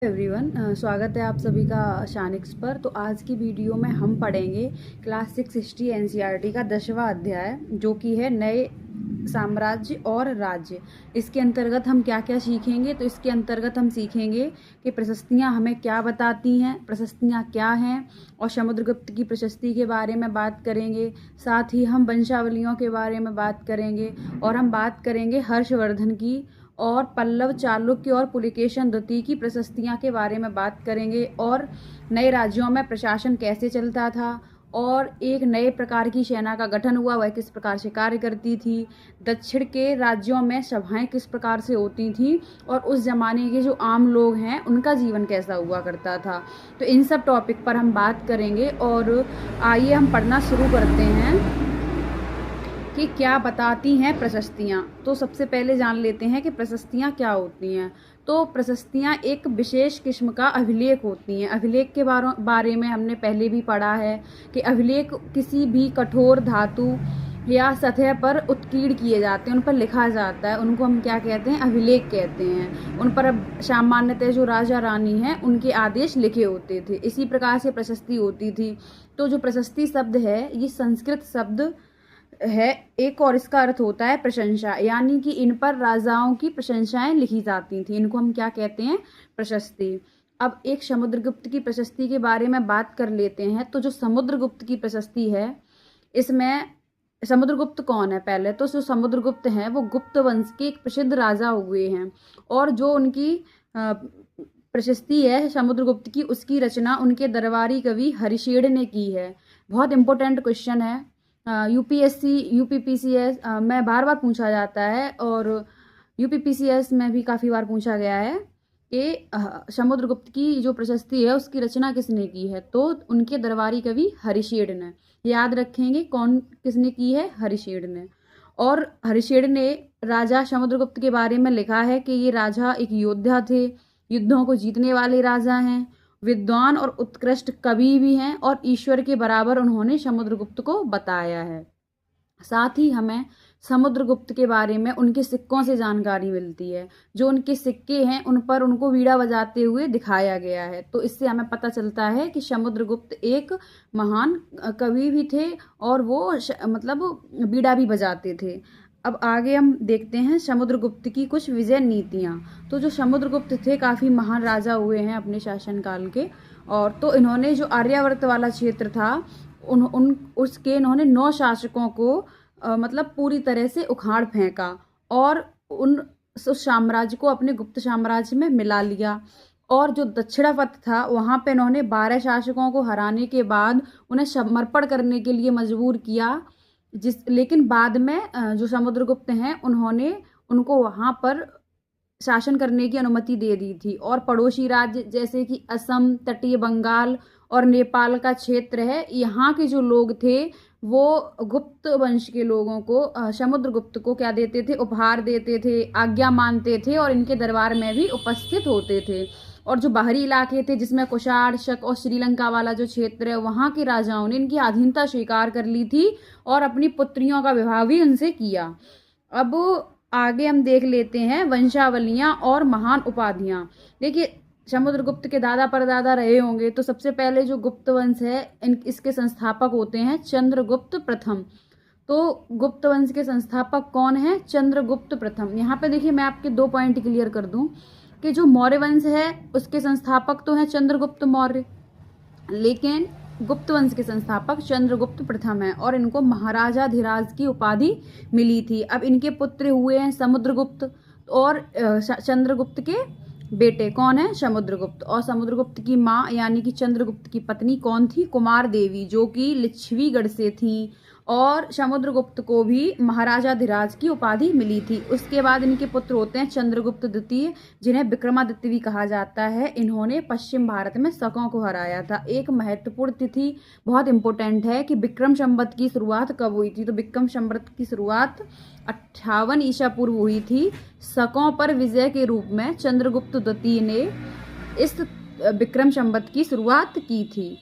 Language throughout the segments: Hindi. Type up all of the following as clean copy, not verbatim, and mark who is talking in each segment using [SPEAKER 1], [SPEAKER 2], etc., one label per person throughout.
[SPEAKER 1] एवरीवन, स्वागत है आप सभी का शानिक्स पर। तो आज की वीडियो में हम पढ़ेंगे क्लास 6 हिस्ट्री एनसीईआरटी का 10वां अध्याय, जो कि है नए साम्राज्य और राज्य। इसके अंतर्गत हम क्या क्या सीखेंगे? तो इसके अंतर्गत हम सीखेंगे कि प्रशस्तियाँ हमें क्या बताती हैं, प्रशस्तियाँ क्या हैं, और समुद्रगुप्त की प्रशस्ति के बारे में बात करेंगे। साथ ही हम वंशावलियों के बारे में बात करेंगे, और हम बात करेंगे हर्षवर्धन की और पल्लव, चालुक्य और पुलिकेशन द्वितीय की प्रशस्तियाँ के बारे में बात करेंगे, और नए राज्यों में प्रशासन कैसे चलता था, और एक नए प्रकार की सेना का गठन हुआ, वह किस प्रकार से कार्य करती थी, दक्षिण के राज्यों में सभाएं किस प्रकार से होती थी, और उस ज़माने के जो आम लोग हैं उनका जीवन कैसा हुआ करता था। तो इन सब टॉपिक पर हम बात करेंगे। और आइए हम पढ़ना शुरू करते हैं कि क्या बताती हैं प्रशस्तियाँ। तो सबसे पहले जान लेते हैं कि प्रशस्तियाँ क्या होती हैं। तो प्रशस्तियाँ एक विशेष किस्म का अभिलेख होती हैं। अभिलेख के बारे में हमने पहले भी पढ़ा है कि अभिलेख किसी भी कठोर धातु या सतह पर उत्कीर्ण किए जाते हैं, उन पर लिखा जाता है, उनको हम क्या कहते हैं? अभिलेख कहते हैं। उन पर अब सामान्यतः जो राजा रानी हैं उनके आदेश लिखे होते थे। इसी प्रकार से प्रशस्ति होती थी। तो जो प्रशस्ति शब्द है ये संस्कृत शब्द है एक, और इसका अर्थ होता है प्रशंसा, यानी कि इन पर राजाओं की प्रशंसाएं लिखी जाती थी। इनको हम क्या कहते हैं? प्रशस्ति। अब एक समुद्रगुप्त की प्रशस्ति के बारे में बात कर लेते हैं। तो जो समुद्रगुप्त की प्रशस्ति है, इसमें समुद्रगुप्त कौन है? पहले तो जो समुद्रगुप्त हैं वो गुप्त वंश के एक प्रसिद्ध राजा हुए हैं, और जो उनकी प्रशस्ति है समुद्रगुप्त की, उसकी रचना उनके दरबारी कवि हरिशेड़ ने की है। बहुत इंपॉर्टेंट क्वेश्चन है, यूपीएससी यूपीपीसीएस में बार बार पूछा जाता है, और यूपीपीसीएस में भी काफ़ी बार पूछा गया है कि समुद्रगुप्त की जो प्रशस्ति है उसकी रचना किसने की है? तो उनके दरबारी कवि हरिशेड़ ने। याद रखेंगे कौन किसने की है? हरिशेड़ ने। और हरिशेड़ ने राजा समुद्रगुप्त के बारे में लिखा है कि ये राजा एक योद्धा थे, युद्धों को जीतने वाले राजा हैं, विद्वान और उत्कृष्ट कवि भी हैं, और ईश्वर के बराबर उन्होंने समुद्रगुप्त को बताया है। साथ ही हमें समुद्रगुप्त के बारे में उनके सिक्कों से जानकारी मिलती है। जो उनके सिक्के हैं उन पर उनको वीणा बजाते हुए दिखाया गया है। तो इससे हमें पता चलता है कि समुद्रगुप्त एक महान कवि भी थे, और वो मतलब वीणा भी बजाते थे। अब आगे हम देखते हैं समुद्रगुप्त की कुछ विजय नीतियाँ। तो जो समुद्रगुप्त थे काफ़ी महान राजा हुए हैं अपने शासनकाल के, और तो इन्होंने जो आर्यावर्त वाला क्षेत्र था उसके इन्होंने 9 शासकों को मतलब पूरी तरह से उखाड़ फेंका, और उस साम्राज्य को अपने गुप्त साम्राज्य में मिला लिया। और जो दक्षिणापथ था वहाँ पे इन्होंने 12 शासकों को हराने के बाद उन्हें समर्पण करने के लिए मजबूर किया, लेकिन बाद में जो समुद्रगुप्त हैं उन्होंने उनको वहाँ पर शासन करने की अनुमति दे दी थी। और पड़ोसी राज्य जैसे कि असम, तटीय बंगाल और नेपाल का क्षेत्र है, यहाँ के जो लोग थे वो गुप्त वंश के लोगों को समुद्रगुप्त को क्या देते थे? उपहार देते थे, आज्ञा मानते थे, और इनके दरबार में भी उपस्थित होते थे। और जो बाहरी इलाके थे जिसमें कुषाण, शक और श्रीलंका वाला जो क्षेत्र है, वहाँ के राजाओं ने इनकी अधीनता स्वीकार कर ली थी, और अपनी पुत्रियों का विवाह भी उनसे किया। अब आगे हम देख लेते हैं वंशावलियाँ और महान उपाधियाँ। देखिए समुद्रगुप्त के दादा परदादा रहे होंगे, तो सबसे पहले जो गुप्त वंश है इसके संस्थापक होते हैं चंद्रगुप्त प्रथम। तो गुप्त वंश के संस्थापक कौन है? चंद्रगुप्त प्रथम। यहाँ पे देखिए मैं आपके 2 पॉइंट क्लियर कर दूं कि जो मौर्य वंश है उसके संस्थापक तो हैं चंद्रगुप्त मौर्य, लेकिन गुप्त वंश के संस्थापक चंद्रगुप्त प्रथम है, और इनको महाराजाधिराज की उपाधि मिली थी। अब इनके पुत्र हुए हैं समुद्रगुप्त, और चंद्रगुप्त के बेटे कौन है? समुद्रगुप्त। और समुद्रगुप्त की माँ यानी कि चंद्रगुप्त की पत्नी कौन थी? कुमार देवी, जो कि लिच्छवीगढ़ से थी, और समुद्रगुप्त को भी महाराजाधिराज की उपाधि मिली थी। उसके बाद इनके पुत्र होते हैं चंद्रगुप्त द्वितीय, जिन्हें विक्रमादित्य भी कहा जाता है। इन्होंने पश्चिम भारत में शकों को हराया था। एक महत्वपूर्ण तिथि बहुत इंपॉर्टेंट है कि विक्रम संवत की शुरुआत कब हुई थी? तो विक्रम संवत की शुरुआत 58 ईसा पूर्व हुई थी। शकों पर विजय के रूप में चंद्रगुप्त द्वितीय ने इस विक्रम संवत की शुरुआत की थी।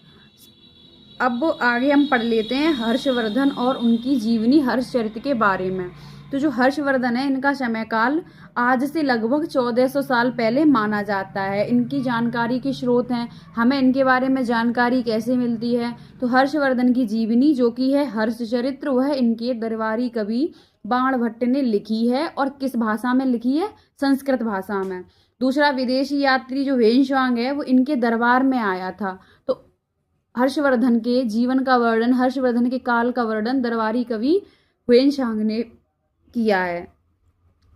[SPEAKER 1] अब आगे हम पढ़ लेते हैं हर्षवर्धन और उनकी जीवनी हर्षचरित के बारे में। तो जो हर्षवर्धन है इनका समयकाल आज से लगभग 1400 साल पहले माना जाता है। इनकी जानकारी के स्रोत हैं, हमें इनके बारे में जानकारी कैसे मिलती है, तो हर्षवर्धन की जीवनी जो कि है हर्षचरित्र, वह इनके दरबारी कवि बाणभट्ट ने लिखी है। और किस भाषा में लिखी है? संस्कृत भाषा में। दूसरा, विदेशी यात्री जो वेनशांग है वो इनके दरबार में आया था। तो हर्षवर्धन के जीवन का वर्णन, हर्षवर्धन के काल का वर्णन दरबारी कवि वेनशांग ने किया है।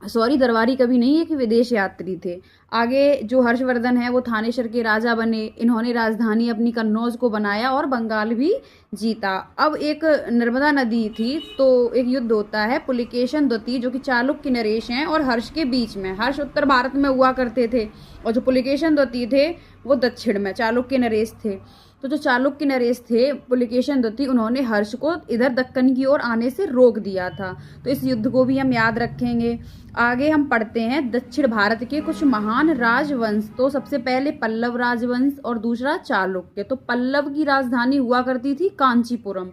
[SPEAKER 1] सॉरी, दरबारी कवि नहीं, एक विदेश यात्री थे। आगे जो हर्षवर्धन है वो थानेश्वर के राजा बने। इन्होंने राजधानी अपनी कन्नौज को बनाया और बंगाल भी जीता। अब एक नर्मदा नदी थी, तो एक युद्ध होता है पुलिकेशन द्वितीय, जो कि चालुक्य नरेश हैं और हर्ष के बीच में। हर्ष उत्तर भारत में हुआ करते थे और जो पुलिकेशन द्वितीय थे वो दक्षिण में, चालुक्य नरेश थे। तो जो चालुक्य नरेश थे पुलिकेशन द्वितीय, उन्होंने हर्ष को इधर दक्कन की ओर आने से रोक दिया था। तो इस युद्ध को भी हम याद रखेंगे। आगे हम पढ़ते हैं दक्षिण भारत के कुछ महान राजवंश। तो सबसे पहले पल्लव राजवंश और दूसरा चालुक्य। तो पल्लव की राजधानी हुआ करती थी कांचीपुरम।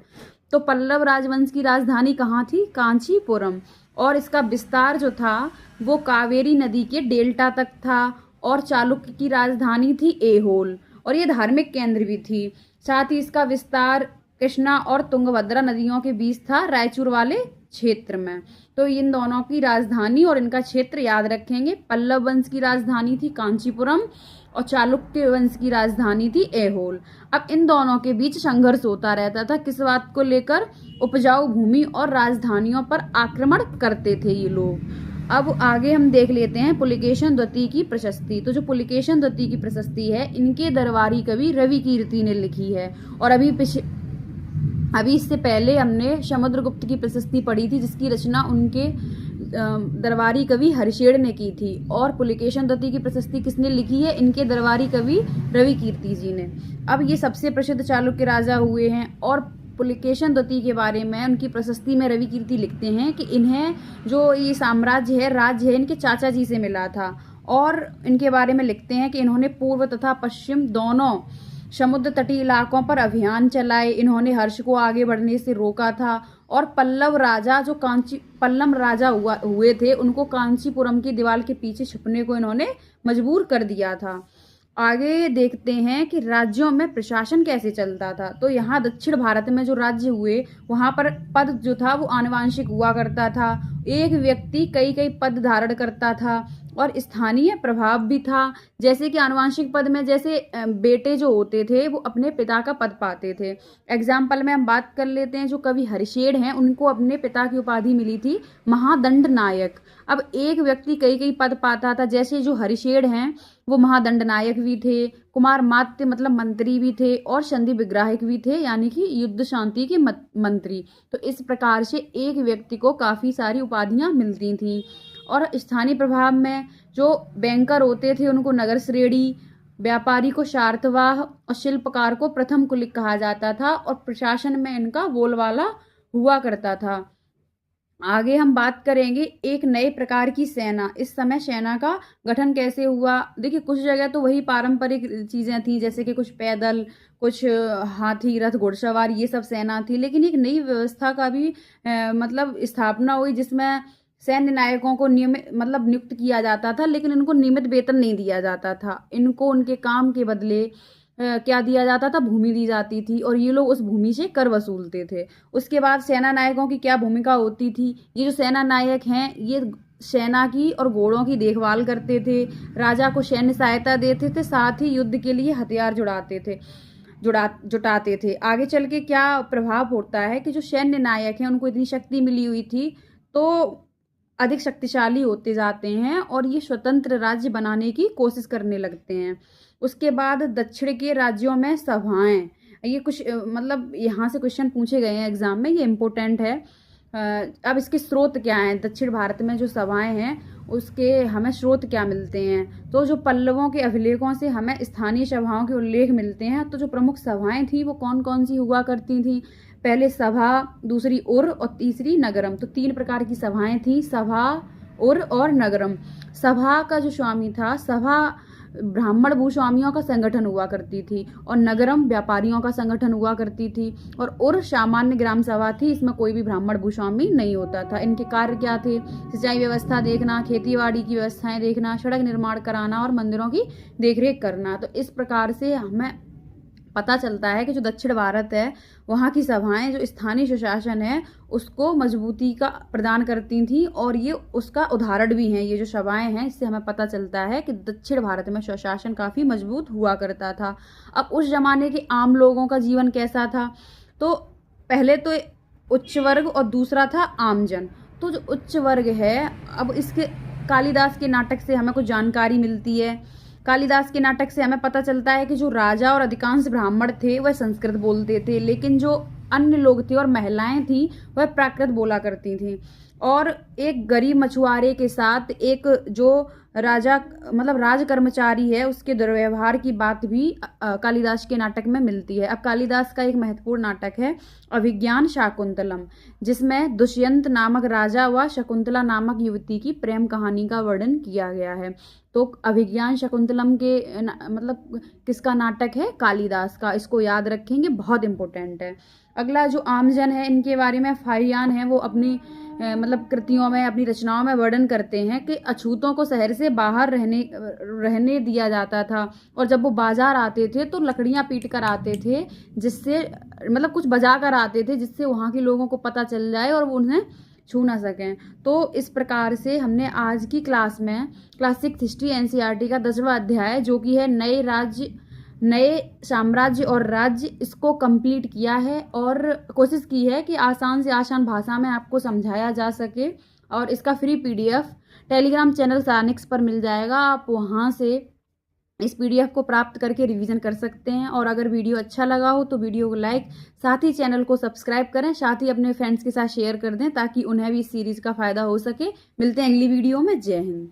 [SPEAKER 1] तो पल्लव राजवंश की राजधानी कहाँ थी? कांचीपुरम। और इसका विस्तार जो था वो कावेरी नदी के डेल्टा तक था। और चालुक्य की राजधानी थी ऐहोल और ये धार्मिक केंद्र भी थी। साथ ही इसका विस्तार कृष्णा और तुंगभद्रा नदियों के बीच था, रायचूर वाले क्षेत्र में। तो इन दोनों की राजधानी और इनका क्षेत्र याद रखेंगे। पल्लव वंश की राजधानी थी कांचीपुरम और चालुक्य वंश की राजधानी थी ऐहोल। अब इन दोनों के बीच संघर्ष होता रहता था। किस बात को लेकर? उपजाऊ भूमि और राजधानियों पर आक्रमण करते थे ये लोग। अब आगे हम देख लेते हैं पुलिकेशन द्वितीय की प्रशस्ति। तो जो पुलिकेशन द्वितीय की प्रशस्ति है इनके दरबारी कवि रवि कीर्ति ने लिखी है। और अभी इससे पहले हमने समुद्रगुप्त की प्रशस्ति पढ़ी थी, जिसकी रचना उनके दरबारी कवि हरिशेड़ ने की थी। और पुलिकेशन द्वितीय की प्रशस्ति किसने लिखी है? इनके दरबारी कवि रवि कीर्ति जी ने। अब ये सबसे प्रसिद्ध चालुक्य राजा हुए हैं। और पुलिकेशन द्वितीय के बारे में उनकी प्रशस्ति में रवि कीर्ति लिखते हैं कि इन्हें जो ये साम्राज्य है, राज्य है, इनके चाचा जी से मिला था। और इनके बारे में लिखते हैं कि इन्होंने पूर्व तथा पश्चिम दोनों समुद्र तटीय इलाकों पर अभियान चलाए। इन्होंने हर्ष को आगे बढ़ने से रोका था। और पल्लव राजा जो पल्लव राजा हुए थे, उनको कांचीपुरम की दीवार के पीछे छुपने को इन्होंने मजबूर कर दिया था। आगे देखते हैं कि राज्यों में प्रशासन कैसे चलता था। तो यहाँ दक्षिण भारत में जो राज्य हुए वहाँ पर पद जो था वो आनुवांशिक हुआ करता था। एक व्यक्ति कई कई पद धारण करता था और स्थानीय प्रभाव भी था। जैसे कि आनुवांशिक पद में जैसे बेटे जो होते थे वो अपने पिता का पद पाते थे। एग्जाम्पल में हम बात कर लेते हैं, जो कवि हरिशेड़ हैं उनको अपने पिता की उपाधि मिली थी महादंड नायक। अब एक व्यक्ति कई कई पद पाता था, जैसे जो हरिशेड़ हैं वो महादंड नायक भी थे, कुमार मात्य मतलब मंत्री भी थे और संधि विग्राहक भी थे, यानी कि युद्ध शांति के मंत्री। तो इस प्रकार से एक व्यक्ति को काफ़ी सारी उपाधियां मिलती थीं। और स्थानीय प्रभाव में जो बैंकर होते थे उनको नगर श्रेणी, व्यापारी को शार्तवाह और शिल्पकार को प्रथम कुलिक कहा जाता था। और प्रशासन में इनका बोलबाला हुआ करता था। आगे हम बात करेंगे एक नए प्रकार की सेना। इस समय सेना का गठन कैसे हुआ? देखिए, कुछ जगह तो वही पारंपरिक चीज़ें थी, जैसे कि कुछ पैदल, कुछ हाथी, रथ, घुड़सवार, ये सब सेना थी। लेकिन एक नई व्यवस्था का भी मतलब स्थापना हुई, जिसमें सैन्य नायकों को नियुक्त किया जाता था, लेकिन इनको नियमित वेतन नहीं दिया जाता था। इनको उनके काम के बदले क्या दिया जाता था? भूमि दी जाती थी और ये लोग उस भूमि से कर वसूलते थे। उसके बाद सेना नायकों की क्या भूमिका होती थी? ये जो सेना नायक हैं ये सेना की और घोड़ों की देखभाल करते थे, राजा को सैन्य सहायता देते थे, साथ ही युद्ध के लिए हथियार जुटाते थे। आगे चल के क्या प्रभाव होता है कि जो सैन्य नायक हैं उनको इतनी शक्ति मिली हुई थी तो अधिक शक्तिशाली होते जाते हैं और ये स्वतंत्र राज्य बनाने की कोशिश करने लगते हैं। उसके बाद दक्षिण के राज्यों में सभाएं, ये कुछ मतलब यहाँ से क्वेश्चन पूछे गए हैं एग्जाम में, ये इम्पोर्टेंट है। अब इसके स्रोत क्या हैं? दक्षिण भारत में जो सभाएं हैं उसके हमें स्रोत क्या मिलते हैं? तो जो पल्लवों के अभिलेखों से हमें स्थानीय सभाओं के उल्लेख मिलते हैं। तो जो प्रमुख सभाएं थी वो कौन कौन सी हुआ करती थी? पहले सभा, दूसरी उर और तीसरी नगरम। तो 3 प्रकार की सभाएं थी, सभा, उर और नगरम। सभा का जो स्वामी था, सभा ब्राह्मण भूस्वामियों का संगठन हुआ करती थी और नगरम व्यापारियों का संगठन हुआ करती थी और उर सामान्य ग्राम सभा थी। इसमें कोई भी ब्राह्मण भूस्वामी नहीं होता था। इनके कार्य क्या थे? सिंचाई व्यवस्था देखना, खेतीबाड़ी की व्यवस्थाएं देखना, सड़क निर्माण कराना और मंदिरों की देखरेख करना। तो इस प्रकार से हमें पता चलता है कि जो दक्षिण भारत है वहाँ की सभाएं जो स्थानीय सुशासन है उसको मजबूती का प्रदान करती थी और ये उसका उदाहरण भी है। ये जो सभाएं हैं इससे हमें पता चलता है कि दक्षिण भारत में सुशासन काफ़ी मजबूत हुआ करता था। अब उस जमाने के आम लोगों का जीवन कैसा था? तो पहले तो उच्च वर्ग और दूसरा था आमजन। तो जो उच्च वर्ग है, अब इसके कालिदास के नाटक से हमें कुछ जानकारी मिलती है। कालिदास के नाटक से हमें पता चलता है कि जो राजा और अधिकांश ब्राह्मण थे वह संस्कृत बोलते थे, लेकिन जो अन्य लोग थे और महिलाएं थी वह प्राकृत बोला करती थी। और एक गरीब मछुआरे के साथ एक जो राजा मतलब राज कर्मचारी है उसके दुर्व्यवहार की बात भी कालिदास के नाटक में मिलती है। अब कालिदास का एक महत्वपूर्ण नाटक है अभिज्ञान शाकुंतलम, जिसमें दुष्यंत नामक राजा व शकुंतला नामक युवती की प्रेम कहानी का वर्णन किया गया है। तो अभिज्ञान शाकुंतलम के मतलब किसका नाटक है? कालिदास का। इसको याद रखेंगे, बहुत इंपॉर्टेंट है। अगला जो आमजन है इनके बारे में फाहियान है, वो अपनी मतलब कृतियों में, अपनी रचनाओं में वर्णन करते हैं कि अछूतों को शहर से बाहर रहने दिया जाता था और जब वो बाजार आते थे तो लकड़ियां पीट कर आते थे, जिससे मतलब कुछ बजा कर आते थे जिससे वहाँ के लोगों को पता चल जाए और वो उन्हें छू ना सकें। तो इस प्रकार से हमने आज की क्लास में क्लास 6 हिस्ट्री एनसीईआरटी का 10वां अध्याय जो कि है नए साम्राज्य और राज्य, इसको कंप्लीट किया है और कोशिश की है कि आसान से आसान भाषा में आपको समझाया जा सके। और इसका फ्री पीडीएफ टेलीग्राम चैनल सानिक्स पर मिल जाएगा। आप वहाँ से इस पीडीएफ को प्राप्त करके रिवीजन कर सकते हैं। और अगर वीडियो अच्छा लगा हो तो वीडियो को लाइक, साथ ही चैनल को सब्सक्राइब करें, साथ ही अपने फ्रेंड्स के साथ शेयर कर दें ताकि उन्हें भी इस सीरीज़ का फ़ायदा हो सके। मिलते हैं अगली वीडियो में। जय हिंद।